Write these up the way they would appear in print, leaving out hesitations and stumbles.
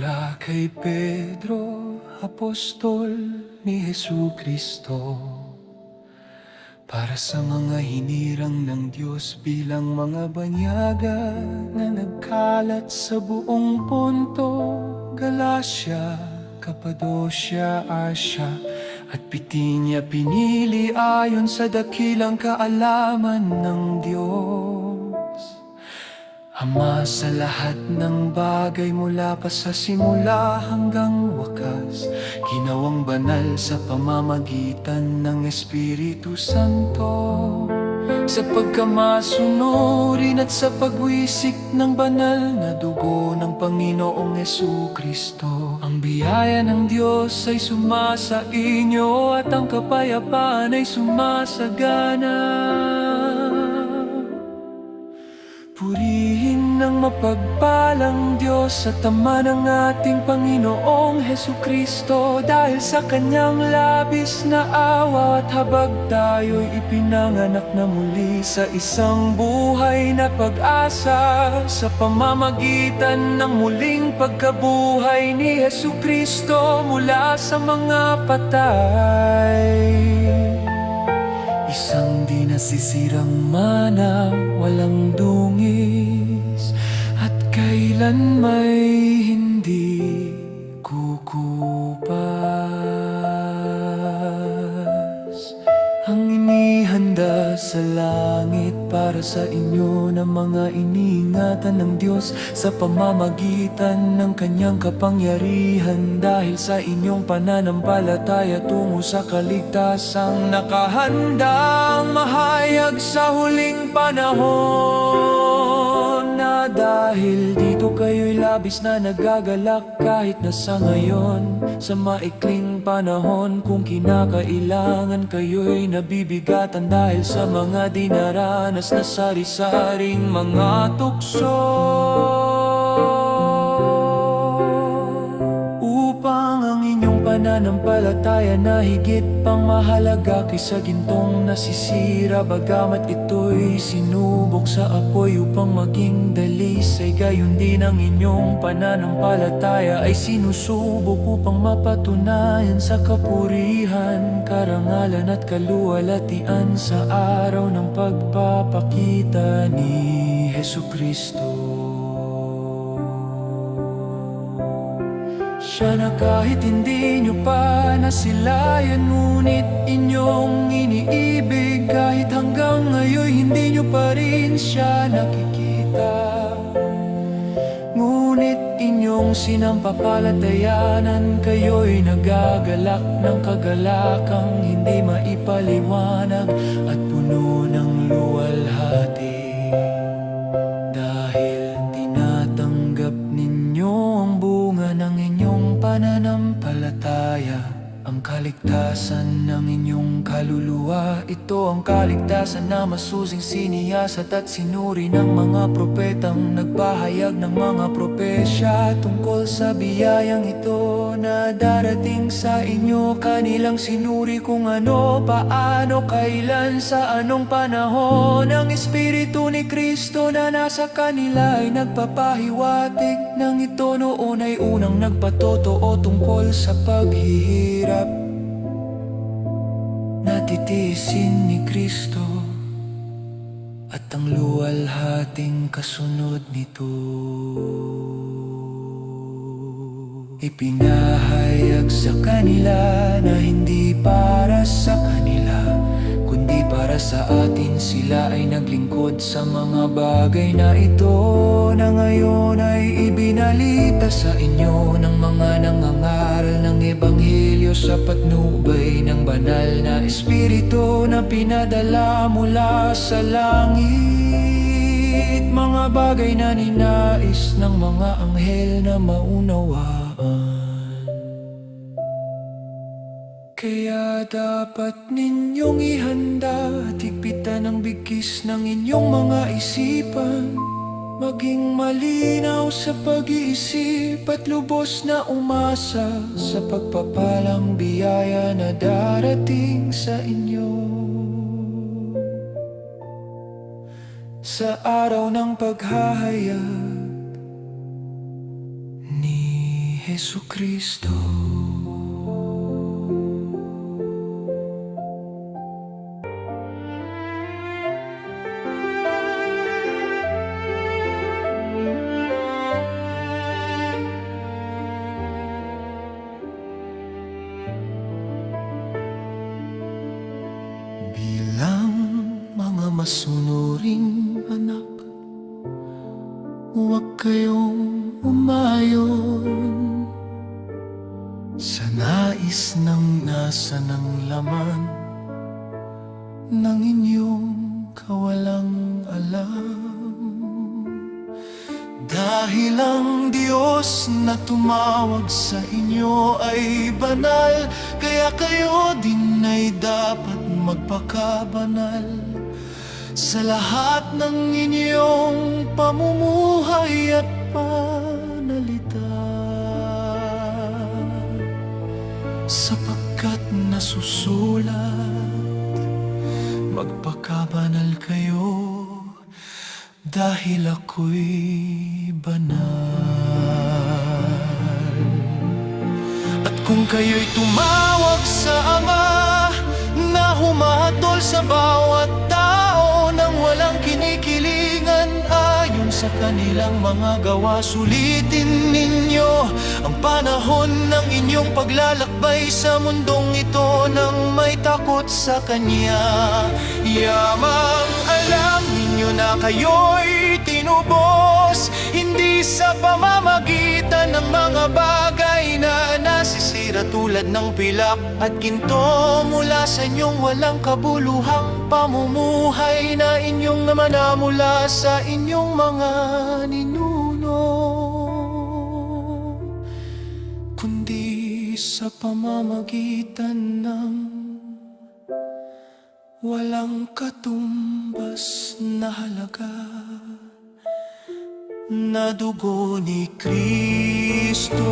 Mula kay Pedro, apostol ni Jesucristo, para sa mga hinirang ng Diyos bilang mga banyaga na nagkalat sa buong Ponto, Galacia, Cappadocia, Asia at Bitinia, pinili ayon sa dakilang kaalaman ng Diyos. Ama sa lahat ng bagay, mula pa sa simula hanggang wakas, ginawang banal sa pamamagitan ng Espiritu Santo. Sa pagkamasunurin at sa pagwisik ng banal na dugo ng Panginoong Jesucristo, ang biyaya ng Diyos ay sumasa inyo at ang kapayapaan ay sumasagana. Purihin ng mapagpalang Diyos at Ama ng ating Panginoong Jesucristo, dahil sa Kanyang labis na awa at habag tayo'y ipinanganak na muli sa isang buhay na pag-asa, sa pamamagitan ng muling pagkabuhay ni Jesucristo mula sa mga patay. Isang di nasisirang mana, walang dungis, at kailan may hindi kukupas. Ang inihanda sa langit para sa inyo ng mga iniingatan ng Diyos sa pamamagitan ng Kanyang kapangyarihan, dahil sa inyong pananampalataya tungo sa kaligtasang nakahandang mahayag sa huling panahon. Na dahil dito kayo'y labis na nagagalak, kahit na sa ngayon, sa maikling panahon, kung kinakailangan kayo'y nabibigatan dahil sa mga dinaranas na sari-saring mga tukso, upang ang inyong pananampalataya na higit pang mahalaga kaysa gintong nasisira, bagamat ito'y sinubok sa apoy upang maging dalisay, gayon din ang inyong pananampalataya ay sinusubok upang mapatunayan sa kapurihan, karangalan at kaluwalhatian sa araw ng pagpapakita ni Jesucristo. Siya na kahit hindi nyo pa nasilayan, ngunit inyong iniibig, kahit hanggang ngayon hindi nyo pa rin siya nakikita. Ngunit inyong sinampapalatayanan, kayo'y nagagalak ng kagalakang hindi maipaliwanag at puno ng luwalhati. Dahil tinatanggap ninyo ang bunga ng inyong pananampalataya, ang kaligtasan ng inyong kaluluwa. Ito ang kaligtasan na masusing siniyasat at sinuri ng mga propetang nagpahayag ng mga propesya tungkol sa biyayang ito na darating sa inyo. Kanilang sinuri kung ano, paano, kailan, sa anong panahon. Ang Espiritu ni Kristo na nasa kanila ay nagpapahiwatig ng ito noon ay unang nagpatotoo tungkol sa paghihirap natitiisin ni Kristo at ang luwalhating kasunod nito. Ipinahayag sa kanila na hindi para sa kanila, kundi para sa atin. Sila ay naglingkod sa mga bagay na ito, na ngayon ay ibinalita sa inyo ng mga nangangaral ng Ebanghelyo sa patnubay ng banal na Espiritu na pinadala mula sa langit, mga bagay na ninais ng mga anghel na maunawaan. Kaya dapat ninyong ihanda at higpitan ang bigkis ng inyong mga isipan, maging malinaw sa pag-iisip at lubos na umasa sa pagpapalang biyaya na darating sa inyo. Sa araw ng paghahayag ni Jesucristo. Bilang mga masunuring anak, huwag kayong umayon sa nais ng nasa ng laman ng inyong kawalang alam. Dahil ang Diyos na tumawag sa inyo ay banal, kaya kayo din ay dapat magpakabanal sa lahat ng inyong pamumuhay at panalita, sapagkat nasusulat, magpakabanal kayo dahil ako'y banal. At kung kayo'y tumawag sa Ama na humahatol sa bawat tao nang walang kinikilingan ayon sa kanilang mga gawa, sulitin ninyo ang panahon ng inyong paglalakbay sa mundong ito nang may takot sa Kanya. Yamang alam ninyo na kayo'y tinubos, hindi sa pamamagitan ng mga bagay na nasisira tulad ng pilak at ginto mula sa inyong walang kabuluhang pamumuhay na inyong namana mula sa inyong mga ninuno, kundi sa pamamagitan ng walang katumbas na halaga na dugo ni Kristo.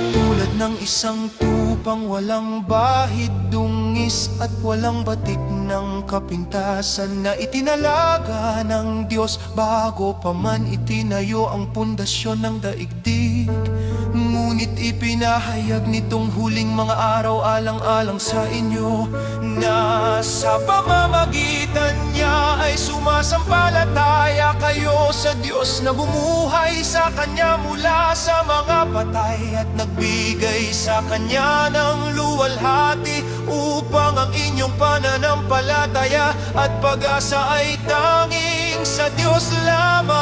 Tulad ng isang tupang walang bahid, dungis at walang batik ng kapintasan na itinalaga ng Diyos bago pa man itinayo ang pundasyon ng daigdig. Ngunit ipinahayag nitong huling mga araw alang-alang sa inyo na sa pamamagitan niya ay sumasampalataya kayo sa Diyos na bumuhay sa Kanya mula sa mga patay at nagbigay sa Kanya ng luwalhati upang ang inyong pananampalataya at pag-asa ay tanging sa Diyos lamang.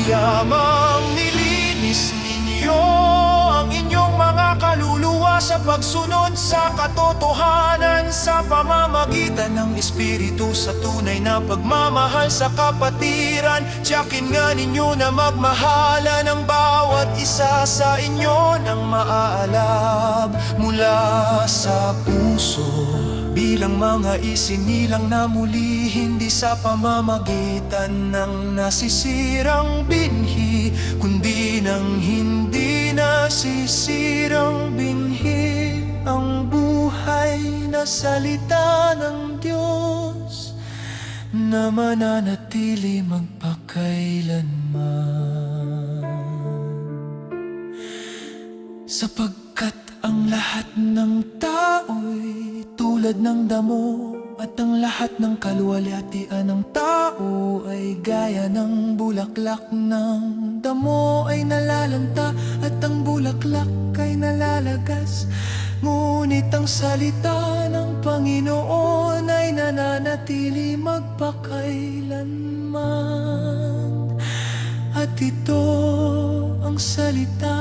Yamang nilinis ninyo ang inyong mga kaluluwa sa pagsunod sa katotohanan sa pamamagitan ng Espiritu sa tunay na pagmamahal sa kapatiran. Tiyakin nga ninyo na magmahala ng bawat isa sa inyo ng maaalab mula sa puso, bilang mga isinilang na muli, hindi sa pamamagitan ng nasisirang binhi, kundi ng hindi nasisirang binhi, ang buhay na salita ng Diyos na mananatili magpakailanman. Sapagkat ang lahat ng tao'y tulad ng damo, at ang lahat ng kaluwalhatian ng tao ay gaya ng bulaklak ng damo ay nalalanta at ang bulaklak ay nalalagas. Ngunit ang salita ng Panginoon ay nananatili magpakailanman. At ito ang salita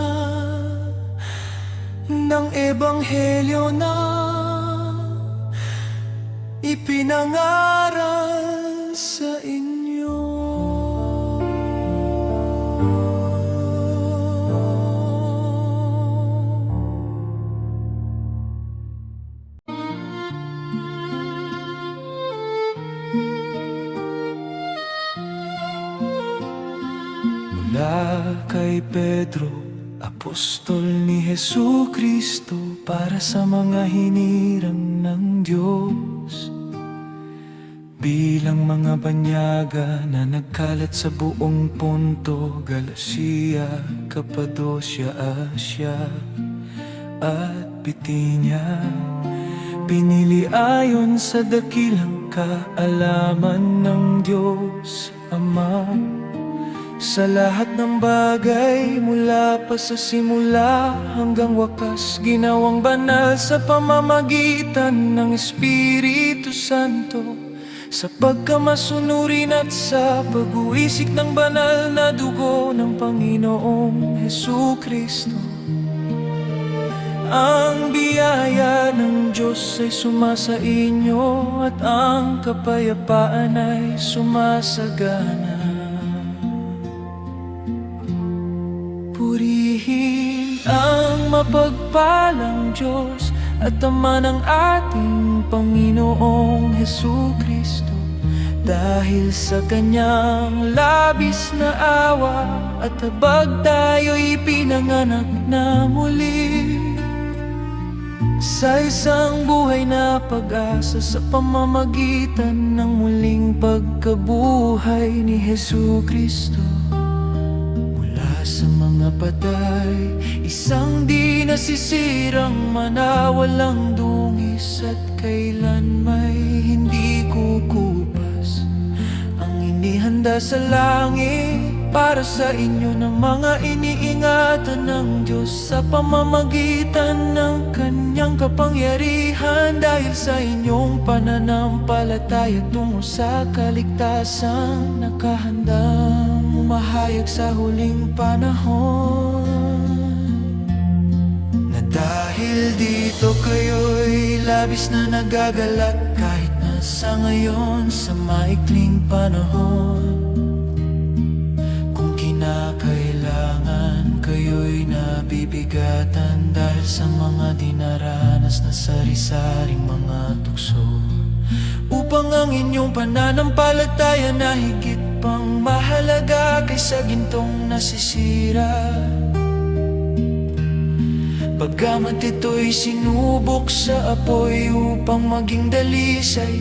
ng Ebanghelyo na ipinangaral sa inyo. Mula kay Pedro, apostol ni Jesucristo, para sa mga hinirang ng Diyos. Bilang mga banyaga na nagkalat sa buong Ponto, Galacia, Cappadocia, Asia at Bitinia, pinili ayon sa dakilang kaalaman ng Diyos Ama. Sa lahat ng bagay, mula pa sa simula hanggang wakas, ginawang banal sa pamamagitan ng Espiritu Santo, sa pagkamasunurin at sa pag-uisik ng banal na dugo ng Panginoong Hesukristo. Ang biyaya ng Diyos ay sumasa inyo at ang kapayapaan ay sumasagana. Purihin ang mapagpalang Diyos at Ama ng ating Panginoong Hesukristo, dahil sa Kanyang labis na awa at habag tayo'y pinanganak na muli sa isang buhay na pag-asa, sa pamamagitan ng muling pagkabuhay ni Hesukristo sa mga patay. Isang di nasisirang mana, walang dungis at kailan may hindi kukupas, ang inihanda sa langit para sa inyo ng mga iniingatan ng Diyos sa pamamagitan ng Kanyang kapangyarihan, dahil sa inyong pananampalataya tungo sa kaligtasang nakahandang mahayag sa huling panahon. Na dahil dito kayo'y labis na nagagalak, kahit na sa ngayon sa maikling panahon. Kung kinakailangan kayo'y nabibigatan dahil sa mga dinaranas na sari-saring mga tukso, upang ang inyong pananampalataya na higit pang mahalaga kaysa gintong nasisira, pagkamat ito'y sinubok sa apoy upang maging dalisay,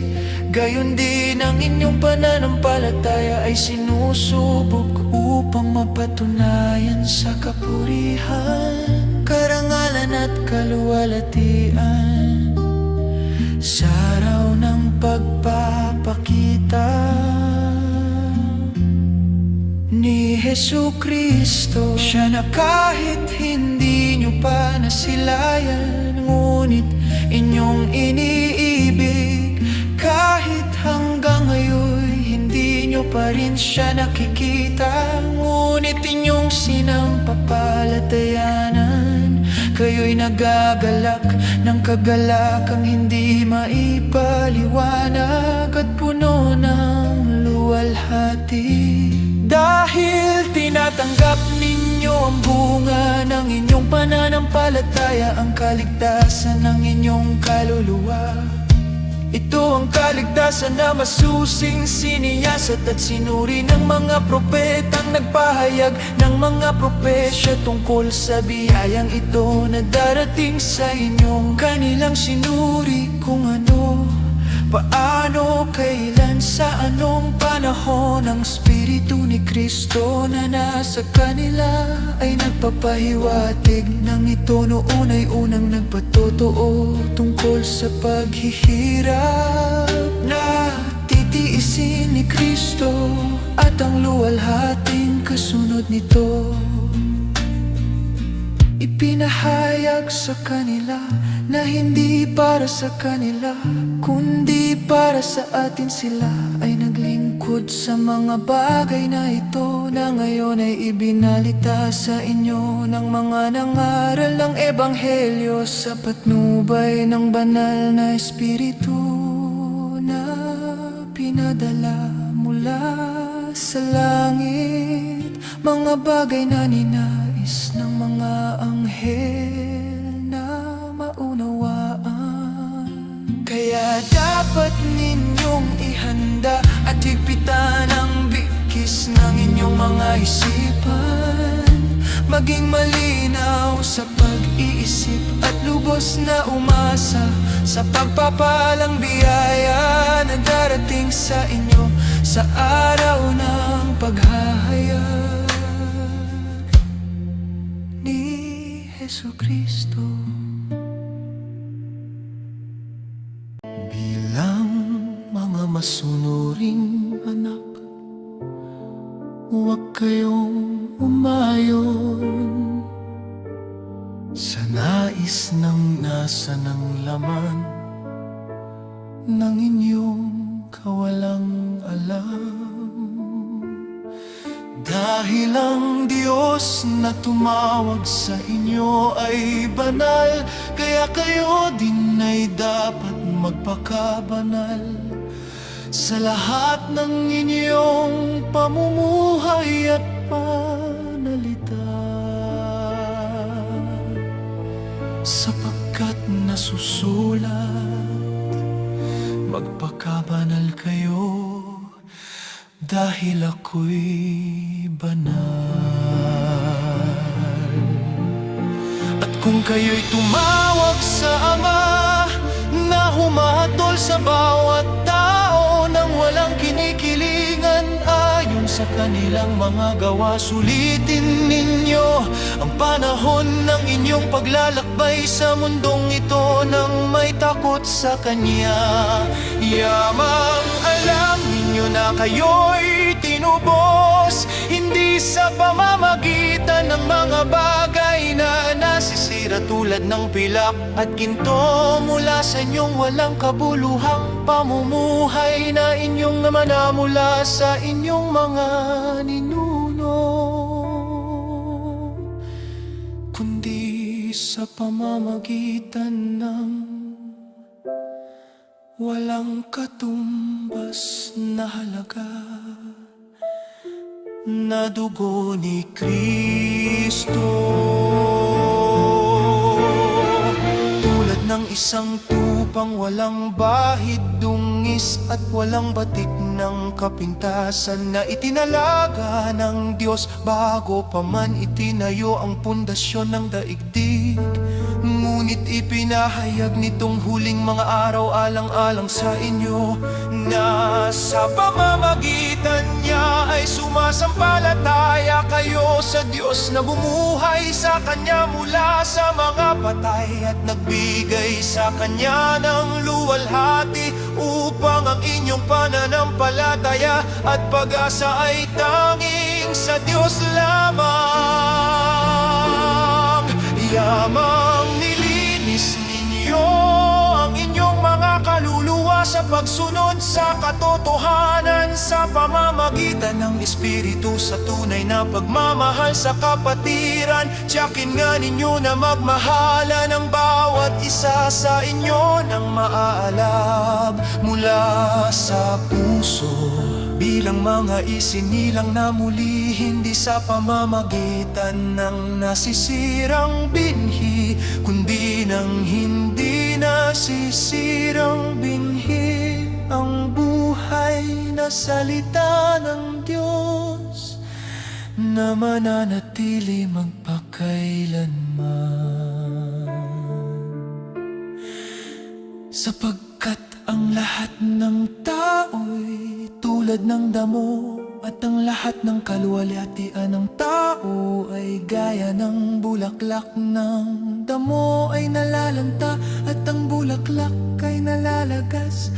gayon din ang inyong pananampalataya ay sinusubok upang mapatunayan sa kapurihan, karangalan at kaluwalhatian sa araw ng pagpapakita ni Hesukristo. Siya na kahit hindi nyo pa nasilayan, ngunit inyong iniibig, kahit hanggang ngayon hindi nyo pa rin siya nakikita, ngunit inyong sinampapalatayanan, kayo'y nagagalak ng kagalakang hindi maipaliwanag at puno ng luwalhati. Dahil tinatanggap ninyo ang bunga ng inyong pananampalataya, ang kaligtasan ng inyong kaluluwa. Ito ang kaligtasan na masusing siniyasat at sinuri ng mga propetang nagpahayag ng mga propesya tungkol sa biyayang ito na darating sa inyo. Kanilang sinuri kung ano, paano, kailan, sa anong panahon ang Espiritu ni Kristo na nasa kanila ay nagpapahiwatig ng ito. Noon ay unang nagpatotoo tungkol sa paghihirap na titiisin ni Kristo at ang luwalhating kasunod nito. Ipinahayag sa kanila na hindi para sa kanila, kundi para sa atin sila ay naglingkod sa mga bagay na ito, na ngayon ay ibinalita sa inyo ng mga nangaral ng Ebanghelyo sa patnubay ng banal na Espiritu na pinadala mula sa langit, mga bagay na ninais ng mga anghel na maunawaan. Kaya dapat ninyong ihanda at higpitan ang bigkis ng inyong mga isipan, maging malinaw sa pag-iisip at lubos na umasa sa pagpapalang biyaya na darating sa sa araw ng paghahayag ni Jesucristo. Bilang mga masunuring anak, huwag kayong umayon sa nais ng nasa ng laman ng inyong kawalang alam. Dahil ang Diyos na tumawag sa inyo ay banal, kaya kayo din ay dapat magpakabanal sa lahat ng inyong pamumuhay at panalita, sapagkat nasusulat, magpakabanal kayo dahil ako'y banal. At kung kayo'y tumawag sa Ama na humahatol sa bawat tao nang walang kinikilingan ayon sa kanilang mga gawa, sulitin ninyo ang panahon ng inyong paglalakbay sa mundong ito nang may takot sa Kanya. Yamang alam ninyo na kayo'y tinubos, hindi sa pamamagitan ng mga bagay na nasisira tulad ng pilak at ginto mula sa inyong walang kabuluhang pamumuhay na inyong namana mula sa inyong mga ninuno, kundi sa pamamagitan ng walang katumbas na halaga na dugo ni Kristo. Tulad ng isang tupang walang bahid, dungis at walang batik ng kapintasan na itinalaga ng Diyos bago pa man itinayo ang pundasyon ng daigdig. Ngunit ipinahayag nitong huling mga araw alang-alang sa inyo na sa pamamagitan niya ay sumasampalataya kayo sa Diyos na bumuhay sa Kanya mula sa mga patay at nagbigay sa Kanya ng luwalhati upang ang inyong pananampalataya at pag-asa ay tanging sa Diyos lamang. Yamang nilinis ninyo ang inyong mga kaluluwa sa pagsunod sa katotohanan sa pamamagitan ng Espiritu sa tunay na pagmamahal sa kapatiran. Tiyakin nga ninyo na magmahala ng bawat isa sa inyo ng maaalab mula sa puso, bilang mga isinilang na muli, hindi sa pamamagitan ng nasisirang binhi, kundi ng hindi nasisirang binhi, ang buhay na salita ng Diyos na mananatili magpakailanman. Sapagkat ang lahat ng tao'y tulad ng damo, at ang lahat ng kaluwalhatian ng tao ay gaya ng bulaklak ng damo ay nalalanta at ang bulaklak ay nalalagas.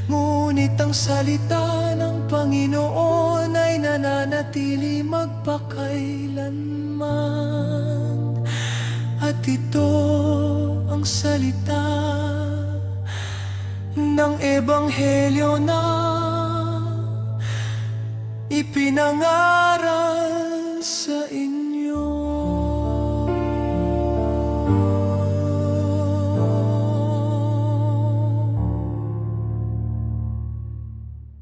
Ngunit ang salita ng Panginoon ay nananatili magpakailanman. At ito ang salita ng Ebanghelyo na ipinangaral sa inyo.